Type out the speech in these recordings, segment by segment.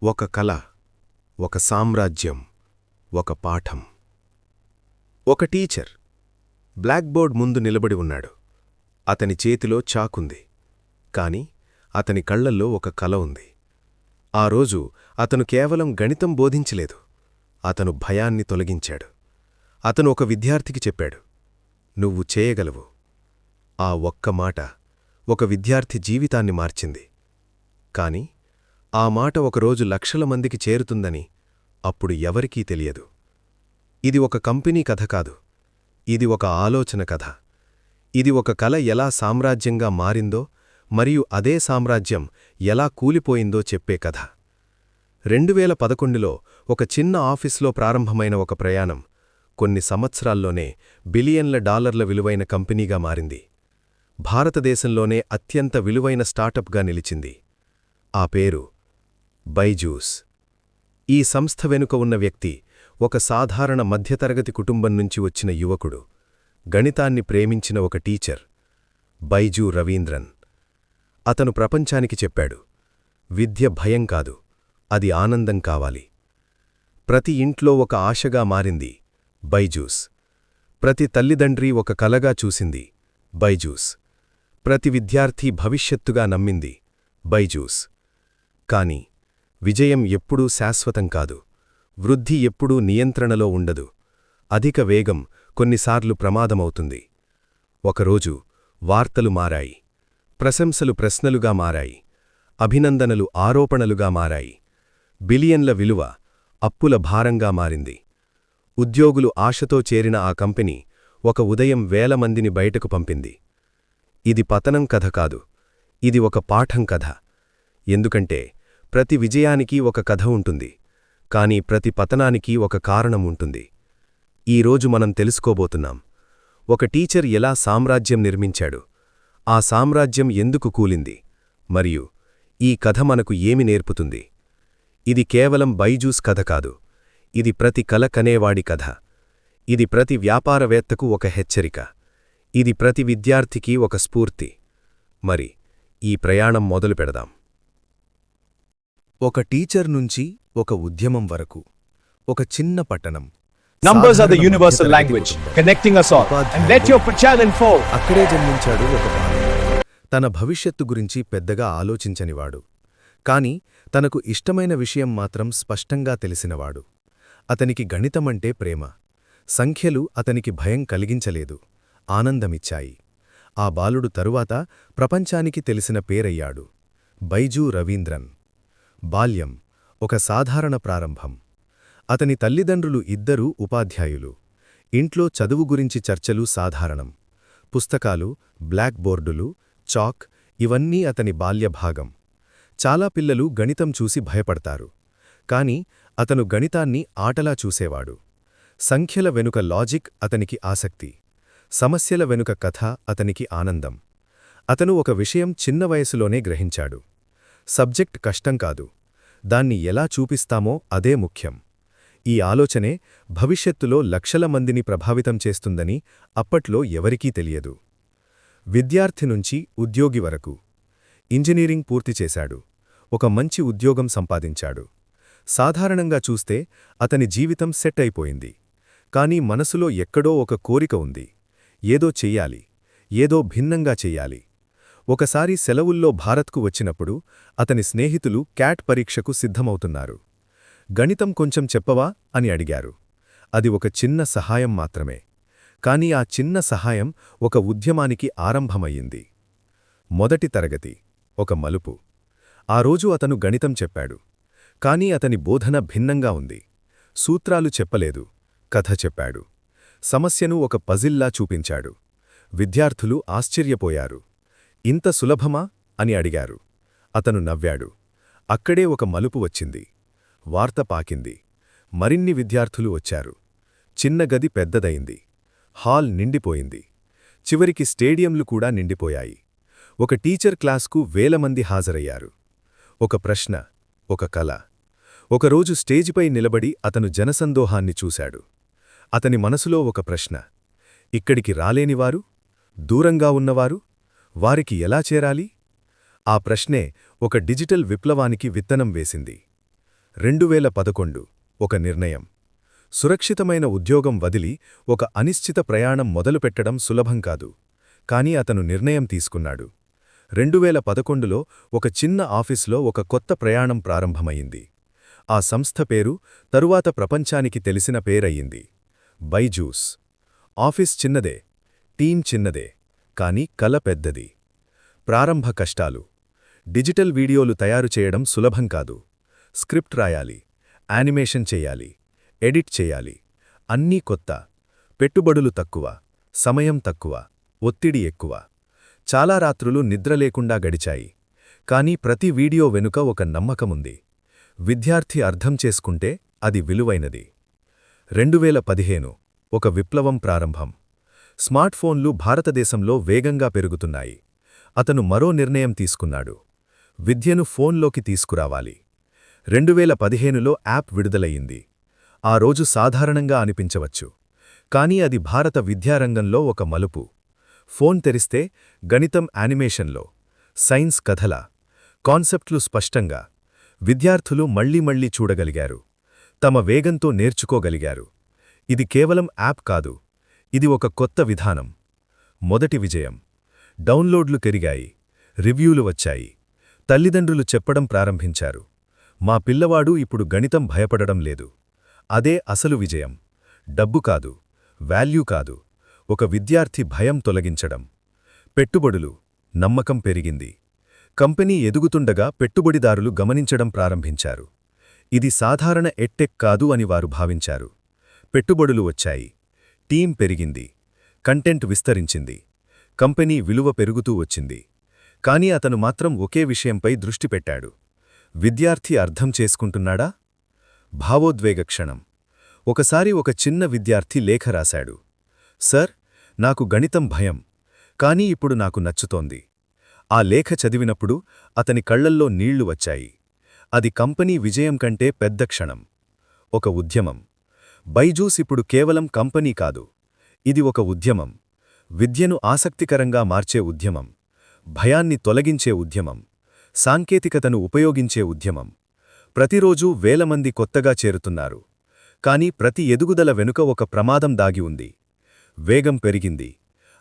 ఒక కల, ఒక సామ్రాజ్యం, ఒక పాఠం. ఒక టీచర్ బ్లాక్ బోర్డ్ ముందు నిలబడి ఉన్నాడు. అతని చేతిలో చాకుంది. కాని అతని కళ్లల్లో ఒక కల ఉంది. ఆ రోజు అతను కేవలం గణితం బోధించలేదు. అతను భయాన్ని తొలగించాడు. అతను ఒక విద్యార్థికి చెప్పాడు, నువ్వు చేయగలవు. ఆ ఒక్క మాట ఒక విద్యార్థి జీవితాన్ని మార్చింది. కాని ఆ మాట ఒకరోజు లక్షల మందికి చేరుతుందని అప్పుడు ఎవరికీ తెలియదు. ఇది ఒక కంపెనీ కథ కాదు. ఇది ఒక ఆలోచన కథ. ఇది ఒక కల ఎలా సామ్రాజ్యంగా మారిందో మరియు అదే సామ్రాజ్యం ఎలా కూలిపోయిందో చెప్పే కథ. 2011లో ఒక చిన్న ఆఫీస్లో ప్రారంభమైన ఒక ప్రయాణం కొన్ని సంవత్సరాల్లోనే బిలియన్ల డాలర్ల విలువైన కంపెనీగా మారింది. భారతదేశంలోనే అత్యంత విలువైన స్టార్టప్గా నిలిచింది. ఆ పేరు బైజూస్. ఈ సంస్థ వెనుక ఉన్న వ్యక్తి ఒక సాధారణ మధ్యతరగతి కుటుంబం నుంచి వచ్చిన యువకుడు, గణితాన్ని ప్రేమించిన ఒక టీచర్, బైజూ రవీంద్రన్. అతను ప్రపంచానికి చెప్పాడు, విద్య భయం కాదు, అది ఆనందం కావాలి. ప్రతి ఇంట్లో ఒక ఆశగా మారింది బైజూస్. ప్రతి తల్లిదండ్రి ఒక కలగా చూసింది బైజూస్. ప్రతి విద్యార్థి భవిష్యత్తుగా నమ్మింది బైజూస్. కాని విజయం ఎప్పుడూ శాశ్వతం కాదు. వృద్ధి ఎప్పుడూ నియంత్రణలో ఉండదు. అధిక వేగం కొన్నిసార్లు ప్రమాదమవుతుంది. ఒకరోజు వార్తలు మారాయి. ప్రశంసలు ప్రశ్నలుగా మారాయి. అభినందనలు ఆరోపణలుగా మారాయి. బిలియన్ల విలువ అప్పుల భారంగా మారింది. ఉద్యోగులు ఆశతో చేరిన ఆ కంపెనీ ఒక ఉదయం వేల మందిని బయటకు పంపింది. ఇది పతనం కథ కాదు, ఇది ఒక పాఠం కథ. ఎందుకంటే ప్రతి విజయానికి ఒక కథ ఉంటుంది, కాని ప్రతి పతనానికి ఒక కారణం ఉంటుంది. ఈరోజు మనం తెలుసుకోబోతున్నాం, ఒక టీచర్ ఎలా సామ్రాజ్యం నిర్మించాడు, ఆ సామ్రాజ్యం ఎందుకు కూలింది, మరియు ఈ కథ మనకు ఏమి నేర్పుతుంది. ఇది కేవలం బైజూస్ కథ కాదు, ఇది ప్రతి కల కనేవాడి కథ. ఇది ప్రతి వ్యాపారవేత్తకు ఒక హెచ్చరిక. ఇది ప్రతి విద్యార్థికి ఒక స్ఫూర్తి. మరి ఈ ప్రయాణం మొదలు పెడదాం. ఒక టీచర్ నుంచి ఒక ఉద్యమం వరకు, ఒక చిన్న పట్టణం. Numbers are the universal language, connecting us all. And let your channel fall. అక్కడే జన్మించాడు ఒక బాలుడు. తన భవిష్యత్తు గురించి పెద్దగా ఆలోచించనివాడు. కాని తనకు ఇష్టమైన విషయం మాత్రం స్పష్టంగా తెలిసినవాడు. అతనికి గణితమంటే ప్రేమ. సంఖ్యలు అతనికి భయం కలిగించలేదు, ఆనందమిచ్చాయి. ఆ బాలుడు తరువాత ప్రపంచానికి తెలిసిన పేరయ్యాడు, బైజూ రవీంద్రన్. బాల్యం ఒక సాధారణ ప్రారంభం. అతని తల్లిదండ్రులు ఇద్దరూ ఉపాధ్యాయులు. ఇంట్లో చదువు గురించి చర్చలు సాధారణం. పుస్తకాలు, బ్లాక్ బోర్డులు, చాక్ ఇవన్నీ అతని బాల్యభాగం. చాలా పిల్లలు గణితం చూసి భయపడతారు. కాని అతను గణితాన్ని ఆటలా చూసేవాడు. సంఖ్యల వెనుక లాజిక్ అతనికి ఆసక్తి. సమస్యల వెనుక కథ అతనికి ఆనందం. అతను ఒక విషయం చిన్న వయసులోనే గ్రహించాడు. సబ్జెక్ట్ కష్టం కాదు, దాన్ని ఎలా చూపిస్తామో అదే ముఖ్యం. ఈ ఆలోచనే భవిష్యత్తులో లక్షల మందిని ప్రభావితం చేస్తుందని అప్పట్లో ఎవరికీ తెలియదు. విద్యార్థి నుంచి ఉద్యోగి వరకు. ఇంజనీరింగ్ పూర్తి చేశాడు. ఒక మంచి ఉద్యోగం సంపాదించాడు. సాధారణంగా చూస్తే అతని జీవితం సెట్ అయిపోయింది. కాని మనసులో ఎక్కడో ఒక కోరిక ఉంది. ఏదో చెయ్యాలి, ఏదో భిన్నంగా చెయ్యాలి. ఒకసారి సెలవుల్లో భారత్కు వచ్చినప్పుడు అతని స్నేహితులు క్యాట్ పరీక్షకు సిద్ధమవుతున్నారు. గణితం కొంచెం చెప్పవా అని అడిగారు. అది ఒక చిన్న సహాయం మాత్రమే. కాని ఆ చిన్న సహాయం ఒక ఉద్యమానికి ఆరంభమయ్యింది. మొదటి తరగతి ఒక మలుపు. ఆ రోజు అతను గణితం చెప్పాడు. కాని అతని బోధన భిన్నంగా ఉంది. సూత్రాలు చెప్పలేదు, కథ చెప్పాడు. సమస్యను ఒక పజిల్లా చూపించాడు. విద్యార్థులు ఆశ్చర్యపోయారు. ఇంత సులభమా అని అడిగారు. అతను నవ్వాడు. అక్కడే ఒక మలుపు వచ్చింది. వార్త పాకింది. మరిన్ని విద్యార్థులు వచ్చారు. చిన్న గది పెద్దదయింది. హాల్ నిండిపోయింది. చివరికి స్టేడియంలు కూడా నిండిపోయాయి. ఒక టీచర్ క్లాస్కు వేలమంది హాజరయ్యారు. ఒక ప్రశ్న, ఒక కల. ఒకరోజు స్టేజిపై నిలబడి అతను జనసందోహాన్ని చూశాడు. అతని మనసులో ఒక ప్రశ్న, ఇక్కడికి రాలేనివారు, దూరంగా ఉన్నవారు, వారికి ఎలా చేరాలి? ఆ ప్రశ్నే ఒక డిజిటల్ విప్లవానికి విత్తనం వేసింది. 2011 ఒక నిర్ణయం. సురక్షితమైన ఉద్యోగం వదిలి ఒక అనిశ్చిత ప్రయాణం మొదలుపెట్టడం సులభం కాదు. కాని అతను నిర్ణయం తీసుకున్నాడు. 2011లో ఒక చిన్న ఆఫీస్లో ఒక కొత్త ప్రయాణం ప్రారంభమయింది. ఆ సంస్థ పేరు తరువాత ప్రపంచానికి తెలిసిన పేరయ్యింది. బైజూస్. ఆఫీస్ చిన్నదే, టీం చిన్నదే, కాని కల పెద్దది. ప్రారంభ కష్టాలు. డిజిటల్ వీడియోలు తయారు చేయడం సులభం కాదు. స్క్రిప్ట్ రాయాలి, యానిమేషన్ చెయ్యాలి, ఎడిట్ చెయ్యాలి. అన్నీ కొత్త. పెట్టుబడులు తక్కువ, సమయం తక్కువ, ఒత్తిడి ఎక్కువ. చాలా రాత్రులు నిద్రలేకుండా గడిచాయి. కానీ ప్రతి వీడియో వెనుక ఒక నమ్మకముంది. విద్యార్థి అర్థం చేసుకుంటే అది విలువైనది. 2015 ఒక విప్లవం ప్రారంభం. స్మార్ట్ఫోన్లు భారతదేశంలో వేగంగా పెరుగుతున్నాయి. అతను మరో నిర్ణయం తీసుకున్నాడు. విద్యను ఫోన్లోకి తీసుకురావాలి. 2015లో యాప్ విడుదలయ్యింది. ఆ రోజు సాధారణంగా అనిపించవచ్చు. కానీ అది భారత విద్యారంగంలో ఒక మలుపు. ఫోన్ తెరిస్తే గణితం యానిమేషన్లో, సైన్స్ కథల, కాన్సెప్ట్లు స్పష్టంగా. విద్యార్థులు మళ్లీ చూడగలిగారు. తమ వేగంతో నేర్చుకోగలిగారు. ఇది కేవలం యాప్ కాదు, ఇది ఒక కొత్త విధానం. మొదటి విజయం. డౌన్లోడ్లు పెరిగాయి, రివ్యూలు వచ్చాయి. తల్లిదండ్రులు చెప్పడం ప్రారంభించారు, మా పిల్లవాడు ఇప్పుడు గణితం భయపడడం లేదు. అదే అసలు విజయం. డబ్బు కాదు, వాల్యూ కాదు, ఒక విద్యార్థి భయం తొలగించడం. పెట్టుబడులు. నమ్మకం పెరిగింది. కంపెనీ ఎదుగుతుండగా పెట్టుబడిదారులు గమనించడం ప్రారంభించారు. ఇది సాధారణ ఎడ్టెక్ కాదు అని వారు భావించారు. పెట్టుబడులు వచ్చాయి. టీం పెరిగింది. కంటెంట్ విస్తరించింది. కంపెనీ విలువ పెరుగుతూ వచ్చింది. కాని అతను మాత్రం ఒకే విషయంపై దృష్టి పెట్టాడు. విద్యార్థి అర్థం చేసుకుంటున్నాడా? భావోద్వేగ క్షణం. ఒకసారి ఒక చిన్న విద్యార్థి లేఖ రాశాడు. సర్, నాకు గణితం భయం, కానీ ఇప్పుడు నాకు నచ్చుతోంది. ఆ లేఖ చదివినప్పుడు అతని కళ్లల్లో నీళ్లు వచ్చాయి. అది కంపెనీ విజయం కంటే పెద్ద క్షణం. ఒక ఉద్యమం. బైజూస్ ఇప్పుడు కేవలం కంపెనీ కాదు, ఇది ఒక ఉద్యమం. విద్యను ఆసక్తికరంగా మార్చే ఉద్యమం, భయాన్ని తొలగించే ఉద్యమం, సాంకేతికతను ఉపయోగించే ఉద్యమం. ప్రతిరోజూ వేలమంది కొత్తగా చేరుతున్నారు. కాని ప్రతి ఎదుగుదల వెనుక ఒక ప్రమాదం దాగి ఉంది. వేగం పెరిగింది,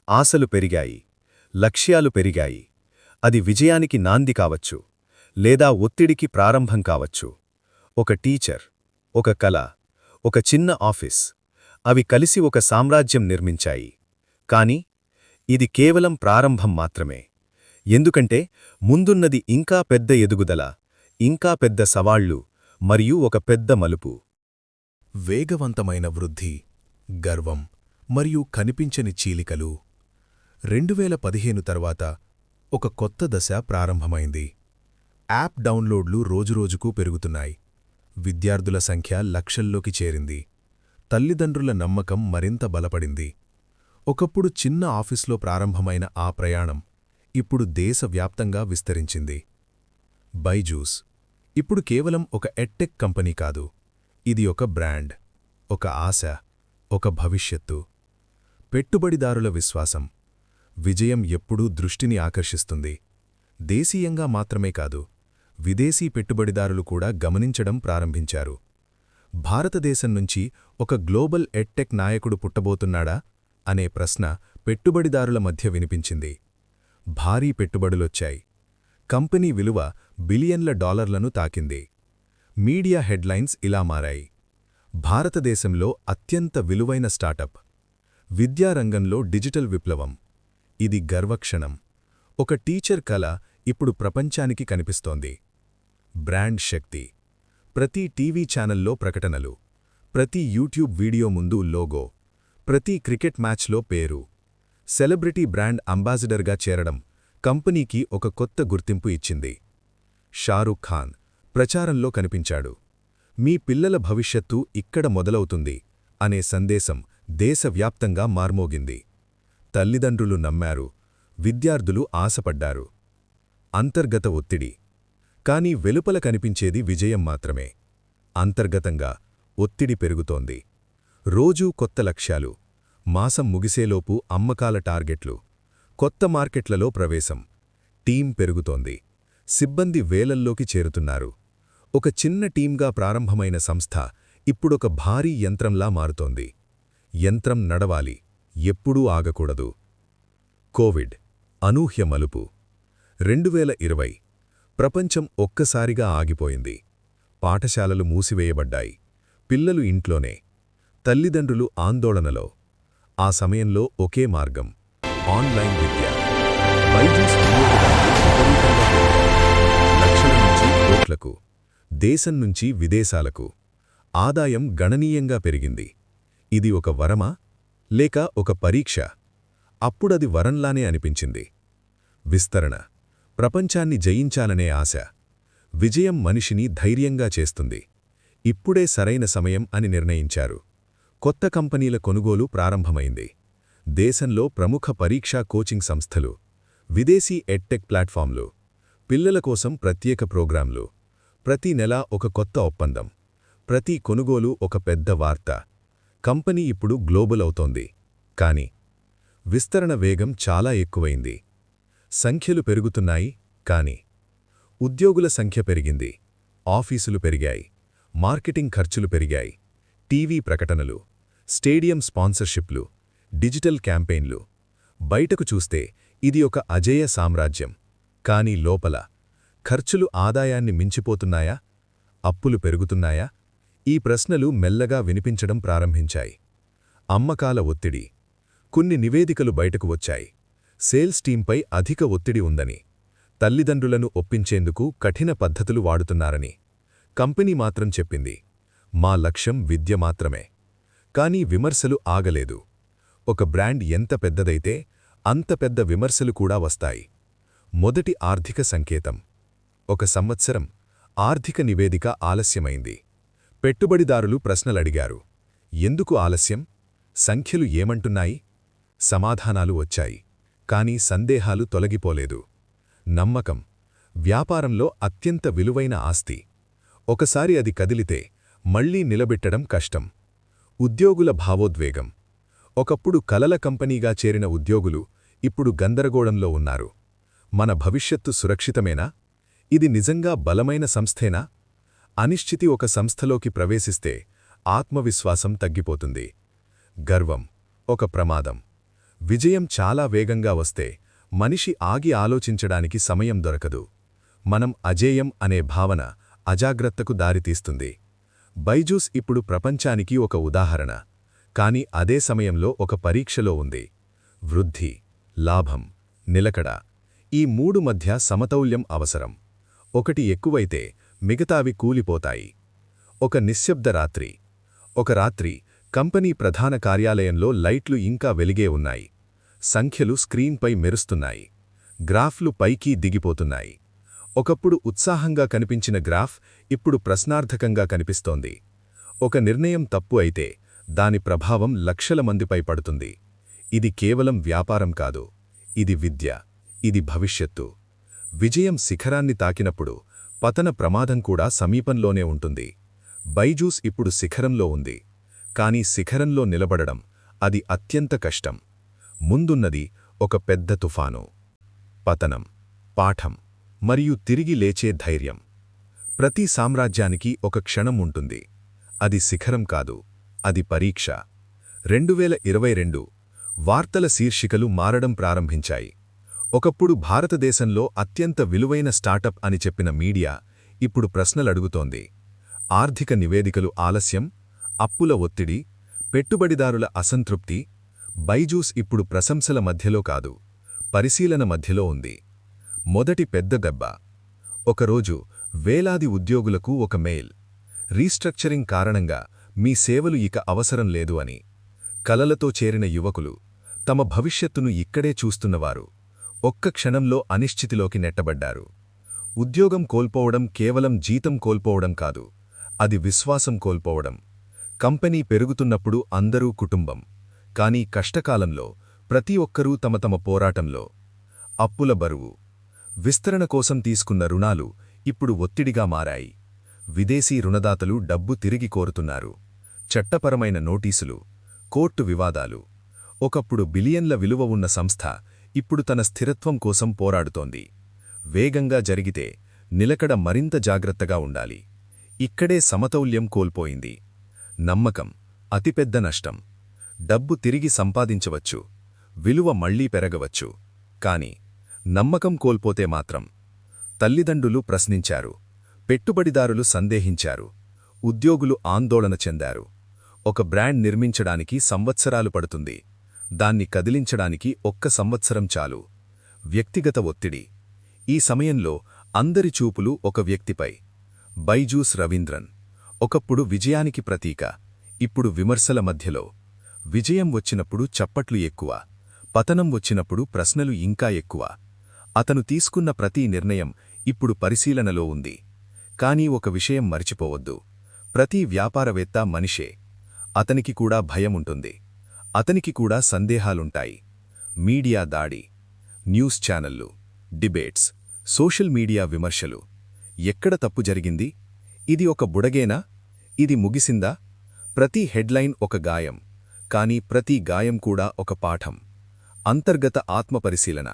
ఆశలు పెరిగాయి, లక్ష్యాలు పెరిగాయి. అది విజయానికి నాంది కావచ్చు, లేదా ఒత్తిడికి ప్రారంభం కావచ్చు. ఒక టీచర్, ఒక కళ, ఒక చిన్న ఆఫీస్, అవి కలిసి ఒక సామ్రాజ్యం నిర్మించాయి. కాని ఇది కేవలం ప్రారంభం మాత్రమే. ఎందుకంటే ముందున్నది ఇంకా పెద్ద ఎదుగుదల, ఇంకా పెద్ద సవాళ్లు, మరియు ఒక పెద్ద మలుపు. వేగవంతమైన వృద్ధి, గర్వం మరియు కనిపించని చీలికలు. 2015 తర్వాత ఒక కొత్త దశ ప్రారంభమైంది. యాప్ డౌన్లోడ్లు రోజురోజుకూ పెరుగుతున్నాయి. విద్యార్థుల సంఖ్య లక్షల్లోకి చేరింది. తల్లిదండ్రుల నమ్మకం మరింత బలపడింది. ఒకప్పుడు చిన్న ఆఫీస్లో ప్రారంభమైన ఆ ప్రయాణం ఇప్పుడు దేశవ్యాప్తంగా విస్తరించింది. బైజూస్ ఇప్పుడు కేవలం ఒక ఎడ్టెక్ కంపెనీ కాదు, ఇది ఒక బ్రాండ్, ఒక ఆశ, ఒక భవిష్యత్తు. పెట్టుబడిదారుల విశ్వాసం. విజయం ఎప్పుడూ దృష్టిని ఆకర్షిస్తుంది. దేశీయంగా మాత్రమే కాదు, విదేశీ పెట్టుబడిదారులు కూడా గమనించడం ప్రారంభించారు. భారతదేశం నుంచి ఒక గ్లోబల్ ఎడ్టెక్ నాయకుడు పుట్టబోతున్నాడా అనే ప్రశ్న పెట్టుబడిదారుల మధ్య వినిపించింది. భారీ పెట్టుబడులొచ్చాయి. కంపెనీ విలువ బిలియన్ల డాలర్లను తాకింది. మీడియా హెడ్లైన్స్ ఇలా మారాయి. భారతదేశంలో అత్యంత విలువైన స్టార్టప్. విద్యారంగంలో డిజిటల్ విప్లవం. ఇది గర్వక్షణం. ఒక టీచర్ కల ఇప్పుడు ప్రపంచానికి కనిపిస్తోంది. బ్రాండ్ శక్తి. ప్రతి టీవీ ఛానల్లో ప్రకటనలు, ప్రతి యూట్యూబ్ వీడియో ముందు లోగో, ప్రతి క్రికెట్ మ్యాచ్లో పేరు. సెలబ్రిటీ బ్రాండ్ అంబాసిడర్గా చేరడం కంపెనీకి ఒక కొత్త గుర్తింపు ఇచ్చింది. షారూఖ్ ఖాన్ ప్రచారంలో కనిపించాడు. మీ పిల్లల భవిష్యత్తు ఇక్కడ మొదలవుతుంది అనే సందేశం దేశవ్యాప్తంగా మార్మోగింది. తల్లిదండ్రులు నమ్మారు, విద్యార్థులు ఆశపడ్డారు. అంతర్గత ఒత్తిడి. కాని వెలుపల కనిపించేది విజయం మాత్రమే. అంతర్గతంగా ఒత్తిడి పెరుగుతోంది. రోజూ కొత్త లక్ష్యాలు, మాసం ముగిసేలోపు అమ్మకాల టార్గెట్లు, కొత్త మార్కెట్లలో ప్రవేశం. టీం పెరుగుతోంది. సిబ్బంది వేలల్లోకి చేరుతున్నారు. ఒక చిన్న టీంగా ప్రారంభమైన సంస్థ ఇప్పుడొక భారీ యంత్రంలా మారుతోంది. యంత్రం నడవాలి, ఎప్పుడూ ఆగకూడదు. కోవిడ్ అనూహ్య మలుపు. 2020 ప్రపంచం ఒక్కసారిగా ఆగిపోయింది. పాఠశాలలు మూసివేయబడ్డాయి. పిల్లలు ఇంట్లోనే, తల్లిదండ్రులు ఆందోళనలో. ఆ సమయంలో ఒకే మార్గం — ఆన్లైన్ విద్య. బైజూస్ వినియోగదారులు విపరీతంగా పెరిగారు. లక్షల నుంచి కోట్లకు, దేశం నుంచి విదేశాలకు. ఆదాయం గణనీయంగా పెరిగింది. ఇది ఒక వరమా, లేక ఒక పరీక్ష? అప్పుడది వరంలానే అనిపించింది. విస్తరణ, ప్రపంచాన్ని జయించాలనే ఆశ. విజయం మనిషిని ధైర్యంగా చేస్తుంది. ఇప్పుడే సరైన సమయం అని నిర్ణయించారు. కొత్త కంపెనీల కొనుగోలు ప్రారంభమైంది. దేశంలో ప్రముఖ పరీక్షా కోచింగ్ సంస్థలు, విదేశీ ఎడ్టెక్ ప్లాట్ఫామ్లు, పిల్లల కోసం ప్రత్యేక ప్రోగ్రాంలు. ప్రతి నెల ఒక కొత్త ఒప్పందం, ప్రతి కొనుగోలు ఒక పెద్ద వార్త. కంపెనీ ఇప్పుడు గ్లోబల్ అవుతోంది. కాని విస్తరణ వేగం చాలా ఎక్కువైంది. సంఖ్యలు పెరుగుతున్నాయి, కాని ఉద్యోగుల సంఖ్య పెరిగింది, ఆఫీసులు పెరిగాయి, మార్కెటింగ్ ఖర్చులు పెరిగాయి. టీవీ ప్రకటనలు, స్టేడియం స్పాన్సర్షిప్లు, డిజిటల్ క్యాంపెయిన్లు. బయటకు చూస్తే ఇది ఒక అజేయ సామ్రాజ్యం. కానీ లోపల ఖర్చులు ఆదాయాన్ని మించిపోతున్నాయా? అప్పులు పెరుగుతున్నాయా? ఈ ప్రశ్నలు మెల్లగా వినిపించడం ప్రారంభించాయి. అమ్మకాల ఒత్తిడి. కొన్ని నివేదికలు బయటకు వచ్చాయి. సేల్స్ టీంపై అధిక ఒత్తిడి ఉందని, తల్లిదండ్రులను ఒప్పించేందుకు కఠిన పద్ధతులు వాడుతున్నారని. కంపెనీ మాత్రం చెప్పింది, మా లక్ష్యం విద్య మాత్రమే. కానీ విమర్శలు ఆగలేదు. ఒక బ్రాండ్ ఎంత పెద్దదైతే అంత పెద్ద విమర్శలు కూడా వస్తాయి. మొదటి ఆర్థిక సంకేతం. 1 సంవత్సరం ఆర్థిక నివేదిక ఆలస్యమైంది. పెట్టుబడిదారులు ప్రశ్నలడిగారు. ఎందుకు ఆలస్యం? సంఖ్యలు ఏమంటున్నాయి? సమాధానాలు వచ్చాయి. కానీ సందేహాలు తొలగిపోలేదు. నమ్మకం వ్యాపారంలో అత్యంత విలువైన ఆస్తి. ఒకసారి అది కదిలితే మళ్లీ నిలబెట్టడం కష్టం. ఉద్యోగుల భావోద్వేగం. ఒకప్పుడు కలల కంపెనీగా చేరిన ఉద్యోగులు ఇప్పుడు గందరగోళంలో ఉన్నారు. మన భవిష్యత్తు సురక్షితమేనా? ఇది నిజంగా బలమైన సంస్థేనా? అనిశ్చితి ఒక సంస్థలోకి ప్రవేశిస్తే ఆత్మవిశ్వాసం తగ్గిపోతుంది. గర్వం ఒక ప్రమాదం. విజయం చాలా వేగంగా వస్తే మనిషి ఆగి ఆలోచించడానికి సమయం దొరకదు. మనం అజేయం అనే భావన అజాగ్రత్తకు దారితీస్తుంది. బైజూస్ ఇప్పుడు ప్రపంచానికి ఒక ఉదాహరణ. కాని అదే సమయంలో ఒక పరీక్షలో ఉంది. వృద్ధి, లాభం, నిలకడ — ఈ మూడు మధ్య సమతౌల్యం అవసరం. ఒకటి ఎక్కువైతే మిగతావి కూలిపోతాయి. ఒక నిశ్శబ్ద రాత్రి. ఒక రాత్రి కంపెనీ ప్రధాన కార్యాలయంలో లైట్లు ఇంకా వెలిగే ఉన్నాయి. సంఖ్యలు స్క్రీన్పై మెరుస్తున్నాయి. గ్రాఫ్లు పైకి దిగిపోతున్నాయి. ఒకప్పుడు ఉత్సాహంగా కనిపించిన గ్రాఫ్ ఇప్పుడు ప్రశ్నార్థకంగా కనిపిస్తోంది. ఒక నిర్ణయం తప్పు అయితే దాని ప్రభావం లక్షల మందిపై పడుతుంది. ఇది కేవలం వ్యాపారం కాదు, ఇది విద్య, ఇది భవిష్యత్తు. విజయం శిఖరాన్ని తాకినప్పుడు పతన ప్రమాదం కూడా సమీపంలోనే ఉంటుంది. బైజూస్ ఇప్పుడు శిఖరంలో ఉంది. కానీ శిఖరంలో నిలబడడం — అది అత్యంత కష్టం. ముందున్నది ఒక పెద్ద తుఫాను. పతనం, పాఠం మరియు తిరిగి లేచే ధైర్యం. ప్రతి సామ్రాజ్యానికి ఒక క్షణం ఉంటుంది. అది శిఖరం కాదు, అది పరీక్ష. 2022 వార్తల శీర్షికలు మారడం ప్రారంభించాయి. ఒకప్పుడు భారతదేశంలో అత్యంత విలువైన స్టార్టప్ అని చెప్పిన మీడియా ఇప్పుడు ప్రశ్నలడుగుతోంది. ఆర్థిక నివేదికలు ఆలస్యం, అప్పుల ఒత్తిడి, పెట్టుబడిదారుల అసంతృప్తి. బైజూస్ ఇప్పుడు ప్రశంసల మధ్యలో కాదు, పరిశీలన మధ్యలో ఉంది. మొదటి పెద్ద దెబ్బ. ఒకరోజు వేలాది ఉద్యోగులకు ఒక మెయిల్. రీస్ట్రక్చరింగ్ కారణంగా మీ సేవలు ఇక అవసరం లేదు అని. కలలతో చేరిన యువకులు, తమ భవిష్యత్తును ఇక్కడే చూస్తున్నవారు ఒక్క క్షణంలో అనిశ్చితిలోకి నెట్టబడ్డారు. ఉద్యోగం కోల్పోవడం కేవలం జీతం కోల్పోవడం కాదు, అది విశ్వాసం కోల్పోవడం. కంపెనీ పెరుగుతున్నప్పుడు అందరూ కుటుంబం. కానీ కష్టకాలంలో ప్రతి ఒక్కరూ తమ తమ పోరాటంలో. అప్పుల బరువు. విస్తరణ కోసం తీసుకున్న రుణాలు ఇప్పుడు ఒత్తిడిగా మారాయి. విదేశీ రుణదాతలు డబ్బు తిరిగి కోరుతున్నారు. చట్టపరమైన నోటీసులు, కోర్టు వివాదాలు. ఒకప్పుడు బిలియన్ల విలువ ఉన్న సంస్థ ఇప్పుడు తన స్థిరత్వం కోసం పోరాడుతోంది. వేగంగా జరిగితే నిలకడ మరింత జాగ్రత్తగా ఉండాలి. ఇక్కడే సమతౌల్యం కోల్పోయింది. నమ్మకం అతిపెద్ద నష్టం. డబ్బు తిరిగి సంపాదించవచ్చు, విలువ మళ్లీ పెరగవచ్చు, కాని నమ్మకం కోల్పోతే మాత్రం. తల్లిదండ్రులు ప్రశ్నించారు, పెట్టుబడిదారులు సందేహించారు, ఉద్యోగులు ఆందోళన చెందారు. ఒక బ్రాండ్ నిర్మించడానికి సంవత్సరాలు పడుతుంది, దాన్ని కదిలించడానికి 1 సంవత్సరం చాలు. వ్యక్తిగత ఒత్తిడి. ఈ సమయంలో అందరి చూపులు ఒక వ్యక్తిపై. బైజూస్ రవీంద్రన్. ఒకప్పుడు విజయానికి ప్రతీక, ఇప్పుడు విమర్శల మధ్యలో. విజయం వచ్చినప్పుడు చప్పట్లు ఎక్కువ, పతనం వచ్చినప్పుడు ప్రశ్నలు ఇంకా ఎక్కువ. అతను తీసుకున్న ప్రతి నిర్ణయం ఇప్పుడు పరిశీలనలో ఉంది. కానీ ఒక విషయం మరిచిపోవద్దు, ప్రతి వ్యాపారవేత్త మనిషే. అతనికి కూడా భయముంటుంది, అతనికి కూడా సందేహాలుంటాయి. మీడియా దాడి, న్యూస్ ఛానళ్లు, డిబేట్స్, సోషల్ మీడియా విమర్శలు. ఎక్కడ తప్పు జరిగింది? ఇది ఒక బుడగేనా? ఇది ముగిసిందా? ప్రతి హెడ్లైన్ ఒక గాయం, కానీ ప్రతి గాయం కూడా ఒక పాఠం. అంతర్గత ఆత్మపరిశీలన.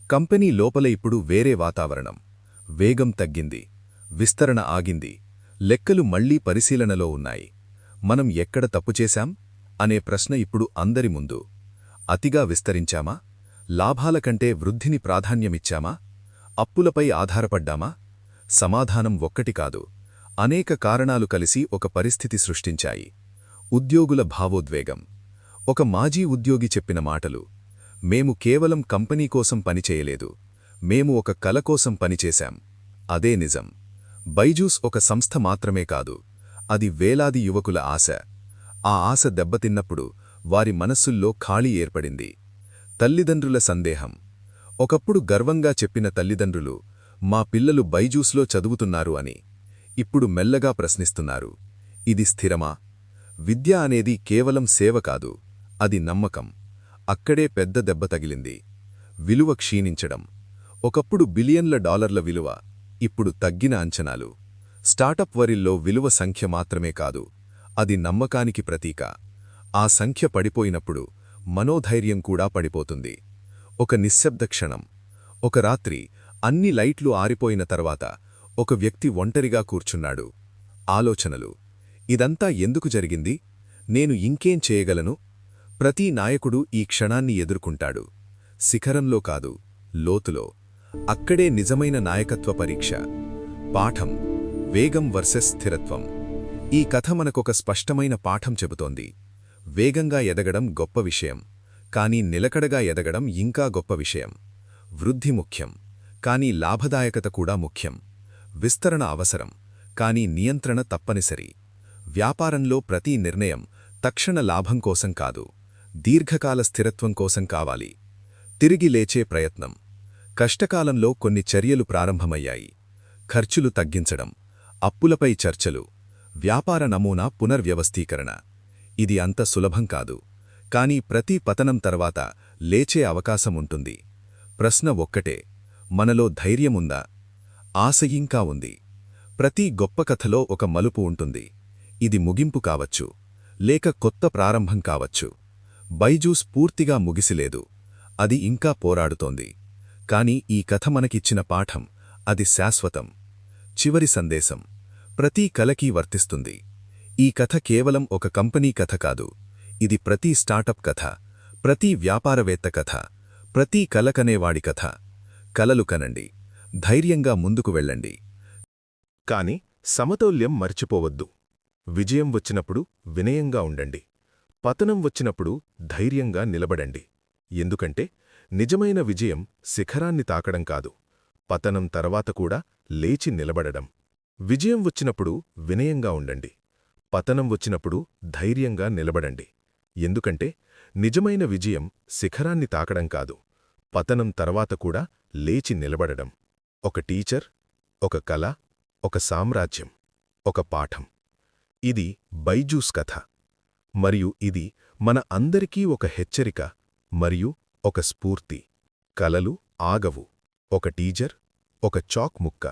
కంపెనీ లోపల ఇప్పుడు వేరే వాతావరణం. వేగం తగ్గింది, విస్తరణ ఆగింది, లెక్కలు మళ్లీ పరిశీలనలో ఉన్నాయి. మనం ఎక్కడ తప్పుచేశాం అనే ప్రశ్న ఇప్పుడు అందరి ముందు. అతిగా విస్తరించామా? లాభాల కంటే వృద్ధిని ప్రాధాన్యమిచ్చామా? అప్పులపై ఆధారపడ్డామా? సమాధానం ఒక్కటి కాదు, అనేక కారణాలు కలిసి ఒక పరిస్థితి సృష్టించాయి. ఉద్యోగుల భావోద్వేగం. ఒక మాజీ ఉద్యోగి చెప్పిన మాటలు, మేము కేవలం కంపెనీ కోసం పనిచేయలేదు, మేము ఒక కల కోసం పనిచేశాం. అదే నిజం. బైజూస్ ఒక సంస్థ మాత్రమే కాదు, అది వేలాది యువకుల ఆశ. ఆ ఆశ దెబ్బతిన్నప్పుడు వారి మనస్సుల్లో ఖాళీ ఏర్పడింది. తల్లిదండ్రుల సందేహం. ఒకప్పుడు గర్వంగా చెప్పిన తల్లిదండ్రులు, మా పిల్లలు బైజూస్లో చదువుతున్నారు అని. ఇప్పుడు మెల్లగా ప్రశ్నిస్తున్నారు, ఇది స్థిరమా? విద్య అనేది కేవలం సేవ కాదు, అది నమ్మకం. అక్కడే పెద్ద దెబ్బ తగిలింది. విలువ క్షీణించడం. ఒకప్పుడు బిలియన్ల డాలర్ల విలువ, ఇప్పుడు తగ్గిన అంచనాలు. స్టార్టప్ వరిల్లో విలువ సంఖ్య మాత్రమే కాదు, అది నమ్మకానికి ప్రతీక. ఆ సంఖ్య పడిపోయినప్పుడు మనోధైర్యం కూడా పడిపోతుంది. ఒక నిశ్శబ్ద క్షణం. ఒక రాత్రి అన్ని లైట్లు ఆరిపోయిన తర్వాత ఒక వ్యక్తి ఒంటరిగా కూర్చున్నాడు. ఆలోచనలు. ఇదంతా ఎందుకు జరిగింది? నేను ఇంకేం చేయగలను? ప్రతి నాయకుడు ఈ క్షణాన్ని ఎదుర్కొంటాడు. శిఖరంలో కాదు, లోతులో. అక్కడే నిజమైన నాయకత్వ పరీక్ష. పాఠం: వేగం వర్సెస్ స్థిరత్వం. ఈ కథ మనకొక స్పష్టమైన పాఠం చెబుతోంది. వేగంగా ఎదగడం గొప్ప విషయం, కానీ నిలకడగా ఎదగడం ఇంకా గొప్ప విషయం. వృద్ధి ముఖ్యం, కానీ లాభదాయకత కూడా ముఖ్యం. విస్తరణ అవసరం, కానీ నియంత్రణ తప్పనిసరి. వ్యాపారంలో ప్రతి నిర్ణయం తక్షణ లాభం కోసం కాదు, దీర్ఘకాల స్థిరత్వం కోసం కావాలి. తిరిగి లేచే ప్రయత్నం. కష్టకాలంలో కొన్ని చర్యలు ప్రారంభమయ్యాయి. ఖర్చులు తగ్గించడం, అప్పులపై చర్చలు, వ్యాపార నమూనా పునర్వ్యవస్థీకరణ. ఇది అంత సులభం కాదు, కానీ ప్రతి పతనం తర్వాత లేచే అవకాశం ఉంటుంది. ప్రశ్న ఒక్కటే, మనలో ధైర్యముందా? ఆశ ఇంకా ఉంది. ప్రతి గొప్ప కథలో ఒక మలుపు ఉంటుంది. ఇది ముగింపు కావచ్చు, లేక కొత్త ప్రారంభం కావచ్చు. బైజూస్ పూర్తిగా ముగిసిలేదు, అది ఇంకా పోరాడుతోంది. కాని ఈ కథ మనకిచ్చిన పాఠం, అది శాశ్వతం. చివరి సందేశం ప్రతి కలకీ వర్తిస్తుంది. ఈ కథ కేవలం ఒక కంపెనీ కథ కాదు, ఇది ప్రతి స్టార్టప్ కథ, ప్రతి వ్యాపారవేత్త కథ, ప్రతి కలకనేవాడి కథ. కలలు కనండి, ధైర్యంగా ముందుకు వెళ్ళండి. కాని సమతౌల్యం మర్చిపోవద్దు. విజయం వచ్చినప్పుడు వినయంగా ఉండండి, పతనం వచ్చినప్పుడు ధైర్యంగా నిలబడండి. ఎందుకంటే నిజమైన విజయం శిఖరాన్ని తాకడం కాదు, పతనం తర్వాత కూడా లేచి నిలబడడం. విజయం వచ్చినప్పుడు వినయంగా ఉండండి, పతనం వచ్చినప్పుడు ధైర్యంగా నిలబడండి. ఎందుకంటే నిజమైన విజయం శిఖరాన్ని తాకడం కాదు, పతనం తర్వాత కూడా లేచి నిలబడడం. ఒక టీచర్, ఒక కళ, ఒక సామ్రాజ్యం, ఒక పాఠం. ఇది బైజూస్ కథ. మరియు ఇది మన అందరికీ ఒక హెచ్చరిక మరియు ఒక స్ఫూర్తి. కలలు ఆగవు. ఒక టీజర్, ఒక చాక్ ముక్క,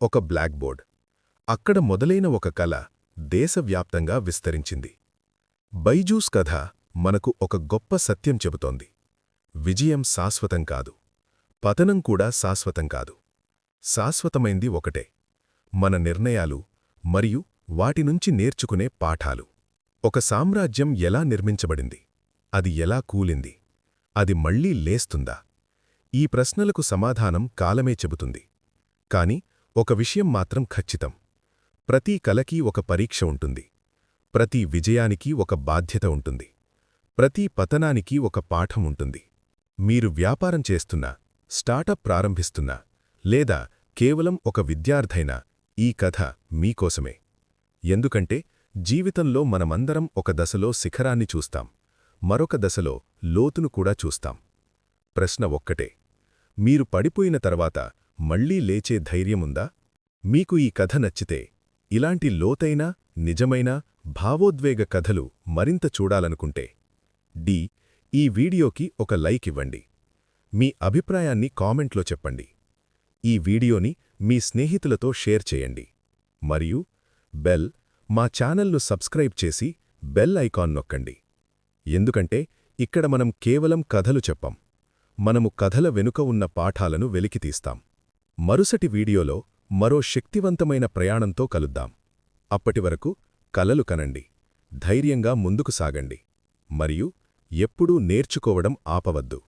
ఒక బ్లాక్ బోర్డ్. అక్కడ మొదలైన ఒక కల దేశవ్యాప్తంగా విస్తరించింది. బైజూస్ కథ మనకు ఒక గొప్ప సత్యం చెబుతోంది. విజయం శాశ్వతం కాదు, పతనం కూడా శాశ్వతం కాదు. శాశ్వతమైంది ఒకటే, మన నిర్ణయాలు, మరియు వాటినుంచి నేర్చుకునే పాఠాలు. ఒక సామ్రాజ్యం ఎలా నిర్మించబడింది? అది ఎలా కూలింది? అది మళ్లీ లేస్తుందా? ఈ ప్రశ్నలకు సమాధానం కాలమే చెబుతుంది. కాని ఒక విషయం మాత్రం ఖచ్చితం. ప్రతి కలకి ఒక పరీక్ష ఉంటుంది. ప్రతి విజయానికి ఒక బాధ్యత ఉంటుంది. ప్రతి పతనానికి ఒక పాఠం ఉంటుంది. మీరు వ్యాపారం చేస్తున్నా, స్టార్టప్ ప్రారంభిస్తున్నా, లేదా కేవలం ఒక విద్యార్థైనా ఈ కథ మీకోసమే. ఎందుకంటే జీవితంలో మనమందరం ఒక దశలో శిఖరాన్ని చూస్తాం, మరొక దశలో లోతును కూడా చూస్తాం. ప్రశ్న ఒక్కటే: మీరు పడిపోయిన తర్వాత మళ్లీ లేచే ధైర్యముందా? మీకు ఈ కథ నచ్చితే ఇలాంటి లోతైన, నిజమైన, భావోద్వేగ కథలు మరింత చూడాలనుకుంటే ఈ వీడియోకి ఒక లైక్ ఇవ్వండి. మీ అభిప్రాయాన్ని కామెంట్లో చెప్పండి. ఈ వీడియోని మీ స్నేహితులతో షేర్ చేయండి. మరియు మా ఛానల్ను సబ్స్క్రైబ్ చేసి బెల్ ఐకాన్ నొక్కండి. ఎందుకంటే ఇక్కడ మనం కేవలం కథలు చెప్పం, మనము కథల వెనుక ఉన్న పాఠాలను వెలికితీస్తాం. మరుసటి వీడియోలో మరో శక్తివంతమైన ప్రయాణంతో కలుద్దాం. అప్పటివరకు కలలు కనండి, ధైర్యంగా ముందుకు సాగండి, మరియు ఎప్పుడూ నేర్చుకోవడం ఆపవద్దు.